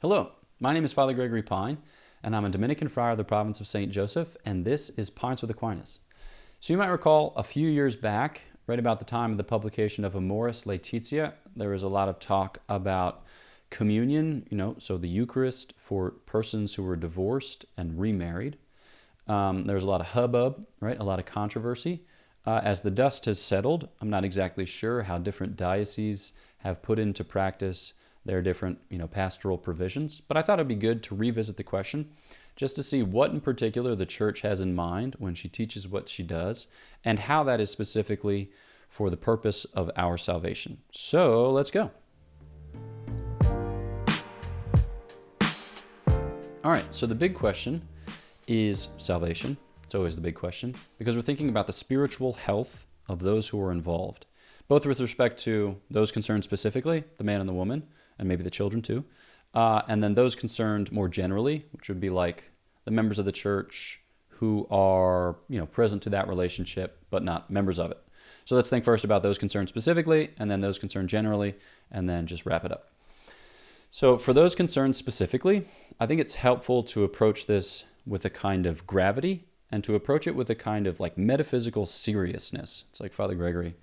Hello, my name is Father Gregory Pine, and I'm a Dominican friar of the province of St. Joseph, and this is Pines with Aquinas. So you might recall a few years back, right about the time of the publication of Amoris Laetitia, there was a lot of talk about communion, so the Eucharist for persons who were divorced and remarried. There was a lot of hubbub, right? A lot of controversy. As the dust has settled, I'm not exactly sure how different dioceses have put into practice their different, pastoral provisions, but I thought it'd be good to revisit the question just to see what in particular the church has in mind when she teaches what she does and how that is specifically for the purpose of our salvation. So let's go. All right, so the big question is salvation. It's always the big question because we're thinking about the spiritual health of those who are involved, both with respect to those concerned specifically, the man and the woman, and maybe the children too, and then those concerned more generally, which would be like the members of the church who are, present to that relationship, but not members of it. So let's think first about those concerned specifically, and then those concerned generally, and then just wrap it up. So for those concerned specifically, I think it's helpful to approach this with a kind of gravity and to approach it with a kind of like metaphysical seriousness. It's like, Father Gregory,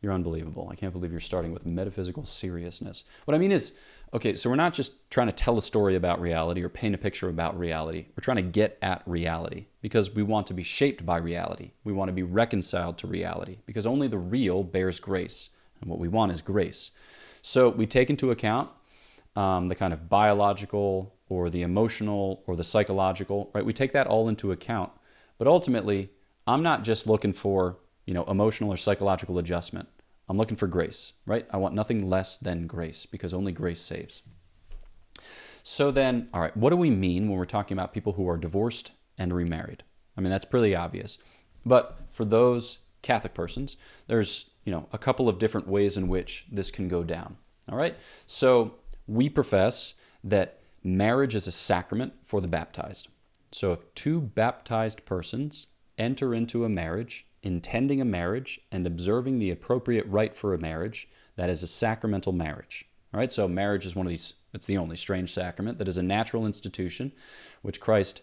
you're unbelievable. I can't believe you're starting with metaphysical seriousness. What I mean is, okay, so we're not just trying to tell a story about reality or paint a picture about reality. We're trying to get at reality because we want to be shaped by reality. We want to be reconciled to reality because only the real bears grace. And what we want is grace. So we take into account the kind of biological or the emotional or the psychological, right? We take that all into account. But ultimately, I'm not just looking for emotional or psychological adjustment. I'm looking for grace, right? I want nothing less than grace because only grace saves. So then, all right, what do we mean when we're talking about people who are divorced and remarried? I mean, that's pretty obvious. But for those Catholic persons, there's, a couple of different ways in which this can go down, all right? So we profess that marriage is a sacrament for the baptized. So if two baptized persons enter into a marriage, intending a marriage and observing the appropriate rite for a marriage, that is a sacramental marriage. All right, so marriage is one of these, it's the only strange sacrament that is a natural institution which Christ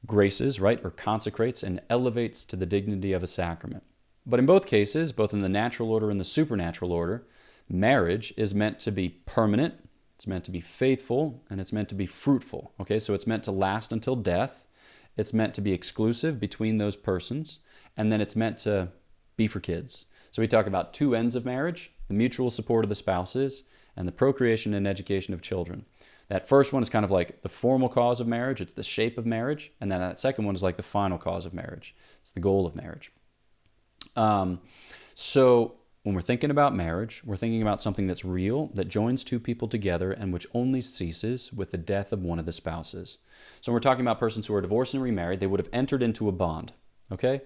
graces, right, or consecrates and elevates to the dignity of a sacrament. But in both cases, both in the natural order and the supernatural order, marriage is meant to be permanent, it's meant to be faithful, and it's meant to be fruitful. Okay, so it's meant to last until death. It's meant to be exclusive between those persons, and then it's meant to be for kids. So we talk about two ends of marriage, the mutual support of the spouses, and the procreation and education of children. That first one is kind of like the formal cause of marriage, it's the shape of marriage, and then that second one is like the final cause of marriage. It's the goal of marriage. So when we're thinking about marriage, we're thinking about something that's real, that joins two people together, and which only ceases with the death of one of the spouses. So when we're talking about persons who are divorced and remarried, they would have entered into a bond, okay?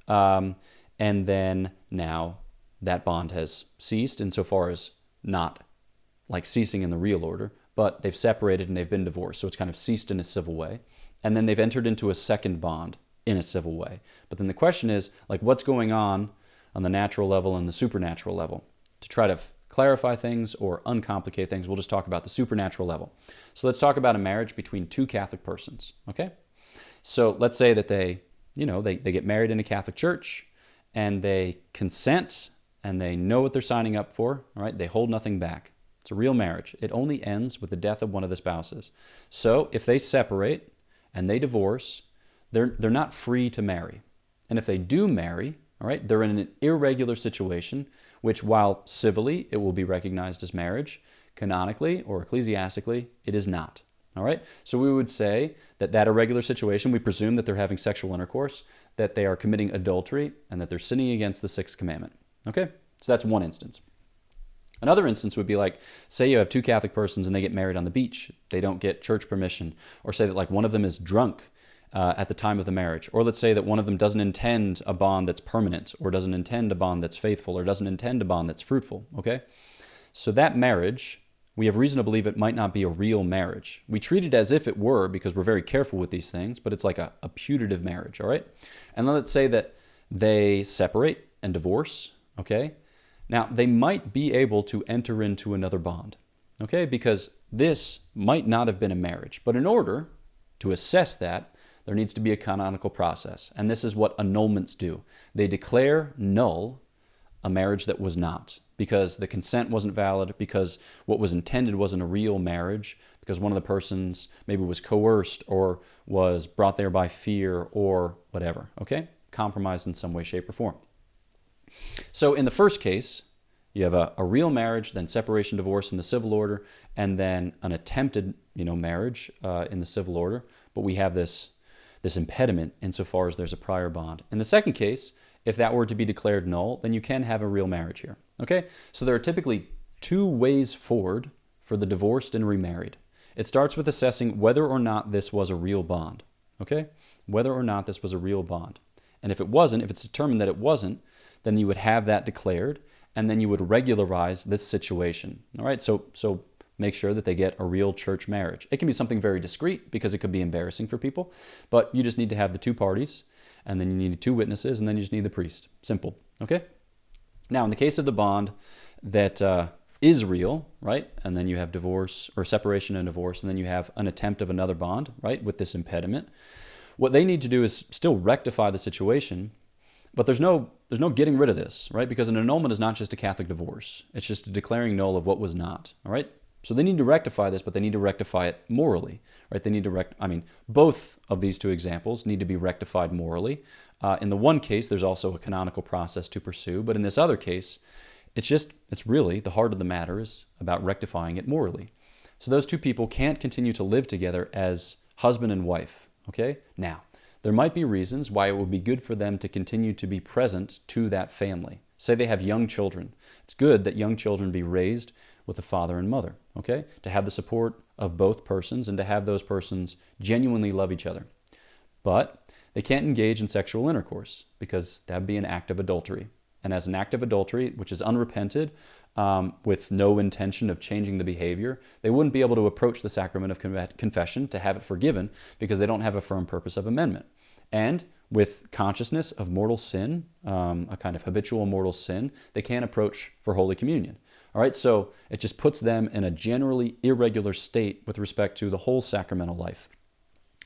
And then now that bond has ceased insofar as not like ceasing in the real order, but they've separated and they've been divorced. So it's kind of ceased in a civil way. And then they've entered into a second bond in a civil way. But then the question is, like, what's going on the natural level and the supernatural level? To try to clarify things or uncomplicate things, we'll just talk about the supernatural level. So let's talk about a marriage between two Catholic persons, okay? So let's say that they get married in a Catholic church and they consent and they know what they're signing up for, all right? They hold nothing back. It's a real marriage. It only ends with the death of one of the spouses. So if they separate and they divorce, they're not free to marry. And if they do marry, all right, they're in an irregular situation, which while civilly it will be recognized as marriage, canonically or ecclesiastically, it is not. All right, so we would say that irregular situation, we presume that they're having sexual intercourse, that they are committing adultery, and that they're sinning against the sixth commandment. Okay, so that's one instance. Another instance would be like, say you have two Catholic persons and they get married on the beach. They don't get church permission. Or say that like one of them is drunk at the time of the marriage. Or let's say that one of them doesn't intend a bond that's permanent, or doesn't intend a bond that's faithful, or doesn't intend a bond that's fruitful, okay? So that marriage, we have reason to believe it might not be a real marriage. We treat it as if it were because we're very careful with these things, but it's like a putative marriage, all right? And then let's say that they separate and divorce, okay? Now, they might be able to enter into another bond, okay? Because this might not have been a marriage. But in order to assess that, there needs to be a canonical process. And this is what annulments do. They declare null a marriage that was not, because the consent wasn't valid, because what was intended wasn't a real marriage, because one of the persons maybe was coerced or was brought there by fear or whatever, okay? Compromised in some way, shape, or form. So in the first case, you have a real marriage, then separation, divorce in the civil order, and then an attempted, marriage in the civil order. But we have this impediment insofar as there's a prior bond. In the second case, if that were to be declared null, then you can have a real marriage here. Okay? So there are typically two ways forward for the divorced and remarried. It starts with assessing whether or not this was a real bond. Okay? Whether or not this was a real bond. And if it wasn't, if it's determined that it wasn't, then you would have that declared, and then you would regularize this situation. All right? So make sure that they get a real church marriage. It can be something very discreet because it could be embarrassing for people, but you just need to have the two parties, and then you need two witnesses, and then you just need the priest. Simple. Okay? Now, in the case of the bond that is real, right, and then you have divorce or separation and divorce, and then you have an attempt of another bond, right, with this impediment, what they need to do is still rectify the situation, but there's no getting rid of this, right, because an annulment is not just a Catholic divorce. It's just a declaring null of what was not, all right? So they need to rectify this, but they need to rectify it morally, right? They need to both of these two examples need to be rectified morally. In the one case, there's also a canonical process to pursue, but in this other case, it's really the heart of the matter is about rectifying it morally. So those two people can't continue to live together as husband and wife, okay? Now, there might be reasons why it would be good for them to continue to be present to that family. Say they have young children. It's good that young children be raised with a father and mother, okay? To have the support of both persons and to have those persons genuinely love each other. But they can't engage in sexual intercourse because that would be an act of adultery. And as an act of adultery, which is unrepented, with no intention of changing the behavior, they wouldn't be able to approach the sacrament of confession to have it forgiven because they don't have a firm purpose of amendment. And with consciousness of mortal sin, a kind of habitual mortal sin, they can't approach for Holy Communion. All right, so it just puts them in a generally irregular state with respect to the whole sacramental life.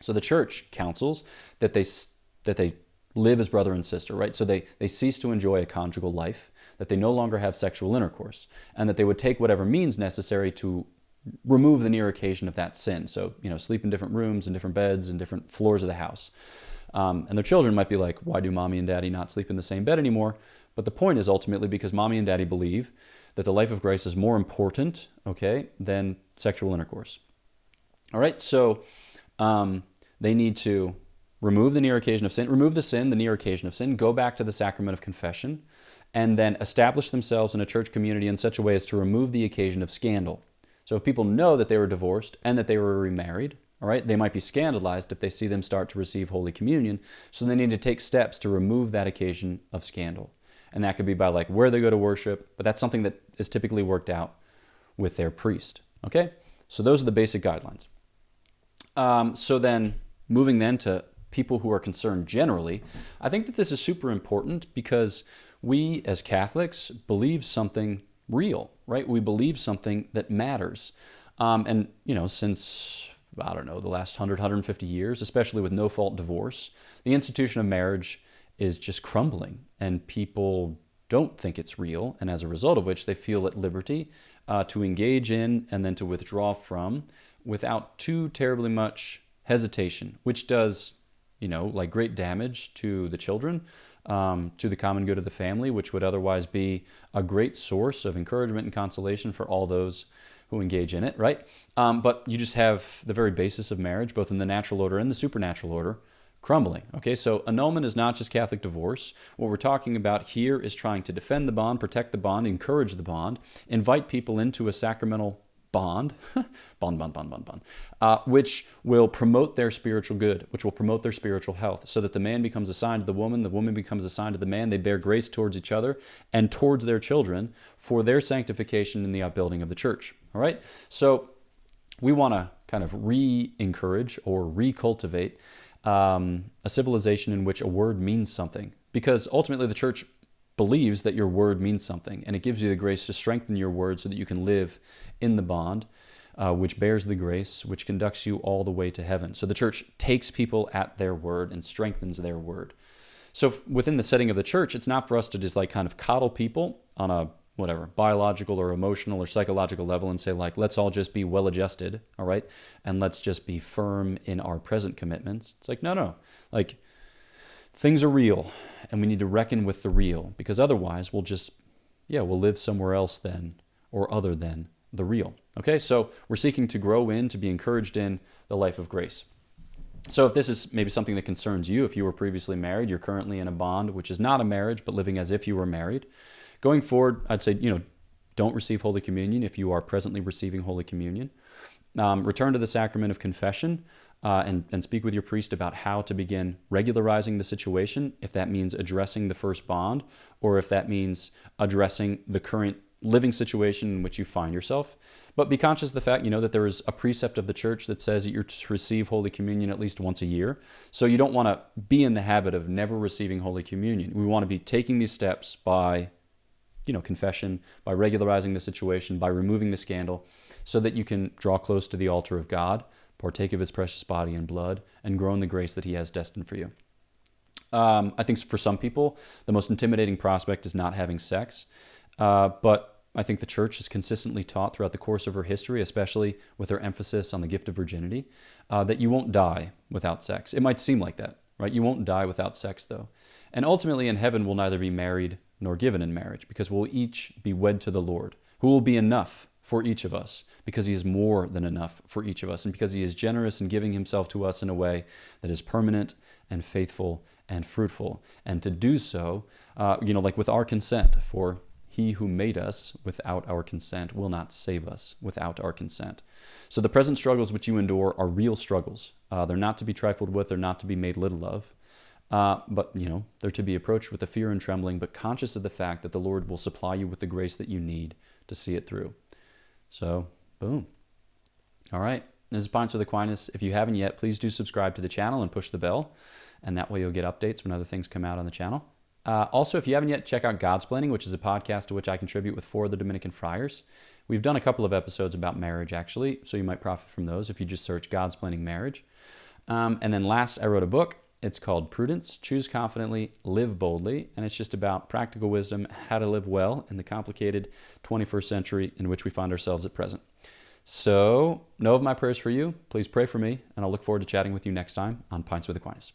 So the Church counsels that they live as brother and sister, right? So they cease to enjoy a conjugal life, that they no longer have sexual intercourse, and that they would take whatever means necessary to remove the near occasion of that sin. So, sleep in different rooms and different beds and different floors of the house. And their children might be like, why do mommy and daddy not sleep in the same bed anymore? But the point is ultimately because mommy and daddy believe that the life of grace is more important, okay, than sexual intercourse. All right, so they need to remove the near occasion of sin, remove the sin, the near occasion of sin, go back to the sacrament of confession, and then establish themselves in a church community in such a way as to remove the occasion of scandal. So if people know that they were divorced and that they were remarried, all right, they might be scandalized if they see them start to receive Holy Communion, so they need to take steps to remove that occasion of scandal. And that could be by where they go to worship, but that's something that is typically worked out with their priest, okay? So those are the basic guidelines. So then, moving then to people who are concerned generally, I think that this is super important because we as Catholics believe something real, right? We believe something that matters. And, since, the last 100, 150 years, especially with no-fault divorce, the institution of marriage is just crumbling and people don't think it's real, and as a result of which they feel at liberty to engage in and then to withdraw from without too terribly much hesitation, which does, great damage to the children, to the common good of the family, which would otherwise be a great source of encouragement and consolation for all those who engage in it, right? But you just have the very basis of marriage, both in the natural order and the supernatural order, crumbling. Okay, so annulment is not just Catholic divorce. What we're talking about here is trying to defend the bond, protect the bond, encourage the bond, invite people into a sacramental bond, which will promote their spiritual good, which will promote their spiritual health, so that the man becomes assigned to the woman becomes assigned to the man, they bear grace towards each other and towards their children for their sanctification in the upbuilding of the church. All right, so we want to kind of re-encourage or recultivate a civilization in which a word means something, because ultimately the church believes that your word means something, and it gives you the grace to strengthen your word so that you can live in the bond which bears the grace, which conducts you all the way to heaven. So the church takes people at their word and strengthens their word. So within the setting of the church, it's not for us to just like kind of coddle people on a whatever, biological or emotional or psychological level and say like, let's all just be well adjusted, all right? And let's just be firm in our present commitments. It's like, no. Like, things are real and we need to reckon with the real, because otherwise we'll live somewhere else then or other than the real. Okay, so we're seeking to grow in, to be encouraged in the life of grace. So if this is maybe something that concerns you, if you were previously married, you're currently in a bond, which is not a marriage, but living as if you were married, going forward, I'd say, don't receive Holy Communion if you are presently receiving Holy Communion. Return to the sacrament of confession and speak with your priest about how to begin regularizing the situation, if that means addressing the first bond, or if that means addressing the current living situation in which you find yourself. But be conscious of the fact, that there is a precept of the church that says that you're to receive Holy Communion at least once a year. So you don't want to be in the habit of never receiving Holy Communion. We want to be taking these steps by confession, by regularizing the situation, by removing the scandal, so that you can draw close to the altar of God, partake of his precious body and blood, and grow in the grace that he has destined for you. I think for some people, the most intimidating prospect is not having sex, but I think the church has consistently taught throughout the course of her history, especially with her emphasis on the gift of virginity, that you won't die without sex. It might seem like that, right? You won't die without sex, though. And ultimately in heaven, we'll neither be married nor given in marriage, because we'll each be wed to the Lord, who will be enough for each of us, because he is more than enough for each of us, and because he is generous in giving himself to us in a way that is permanent and faithful and fruitful. And to do so, like with our consent, for he who made us without our consent will not save us without our consent. So the present struggles which you endure are real struggles. They're not to be trifled with, they're not to be made little of. But they're to be approached with the fear and trembling, but conscious of the fact that the Lord will supply you with the grace that you need to see it through. So, boom. All right. This is Pints with Aquinas. If you haven't yet, please do subscribe to the channel and push the bell, and that way you'll get updates when other things come out on the channel. Also, if you haven't yet, check out Godsplaining, which is a podcast to which I contribute with 4 of the Dominican friars. We've done a couple of episodes about marriage, actually, so you might profit from those if you just search Godsplaining Marriage. And then last, I wrote a book. It's called Prudence, Choose Confidently, Live Boldly, and it's just about practical wisdom, how to live well in the complicated 21st century in which we find ourselves at present. So, know of my prayers for you. Please pray for me, and I'll look forward to chatting with you next time on Pints with Aquinas.